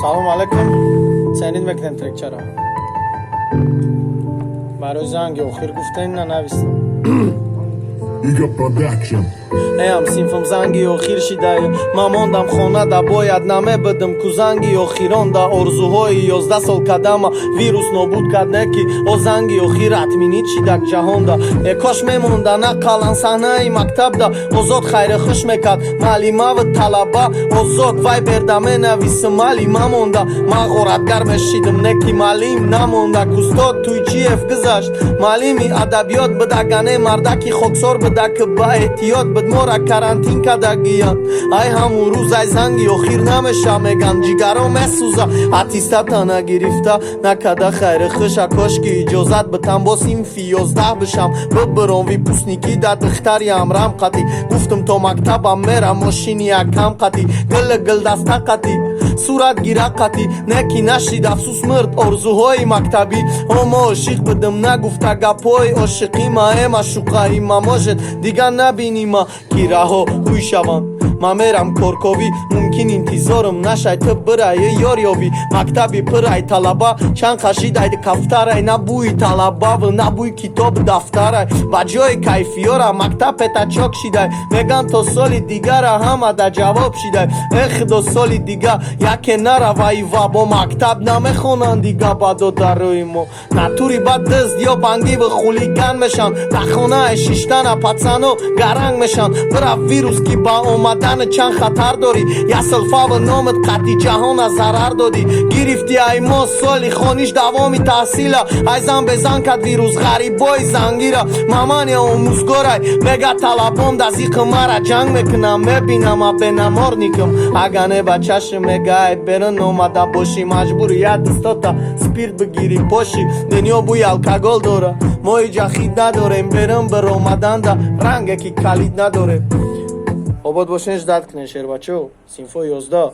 سلام علیکم. سنید میکنم ترک چرا برای زنگ آخر گفتن نه نویستم Ego Production. ایم سینفم زنگی آخر شده من ماندم خانه دا باید نمه بدم کو زنگی آخران دا ارزوهای 11 سال کدم ویروس نابود کرد نکی او زنگی آخر اتمینی چی دک جهان دا کاش میمونده نه قلن صحنه ای مکتب دا ازاد خیر خوش میکرد معلیمه و طلبه ازاد وای بردمه نویس معلیمه مونده من غورتگر مشیدم نکی معلیم نمونده کستاد توی چی اف گذشت معلیمی ادبیات بدگنه مردکی خوکسار بده که با احتیاط بد مورا کرانتین کدگیان ای همون روز ای زنگی آخیر نمیشه میگن جیگرام مسوزه اتیستتا نگرفته نکده خیر خوشه کاش که اجازت بتم باسیم فی 11 بشم ببرم وی پوسنیکی در دختری امرم قطی گفتم تا مکتبم میرم ماشینی یکم قطی گل دسته قطی صورت گیره قطی نکی نشید افسوس مرد ارزوهای مکتبی اما عاشق بدم نگفته گپای عاشقی ما اما شوقایی ما ماجد دیگه نبینی ما گیره ها روی شوان ما میرم کارکاوی ممکن انتظارم نشای تو برای یاریابی مکتبی پرای طلبه چند خشید اید کفتر نبوی طلبه و نبوی کتاب دفتر با جای کیفیارا مکتب پتا چاک شیده میگن تا سال دیگر همه دا جواب شیده خدا سال دیگه یکی نروی و با مکتب نمیخونن دیگه بدا در روی ما نتوری بد دست یا بنگی و خولیگن میشن بخونه شیشتن پتسنو گرنگ میشن برا ویروس کی با اومدن چند خطر داری یا سلفا و نامت قطی جهان از ضرر دادی گرفتی ای ما سالی خانیش دوامی تحصیل ای زن بزن کد ویروس غریبای زنگیره مامانی آموزگارای میگه طلبان دزیق مرا جنگ میکنم میبینم به نمار نیکم اگه با چشم میگه ای برن اومده باشی مجبوریت دستاتا سپیرت بگیری پاشی دنیا بوی الکگل داره ما ایجا خید نداریم برن بر اومدن دا رنگ که کلید نداره آباد باشنش درد کنه شیر بچه سینفو 11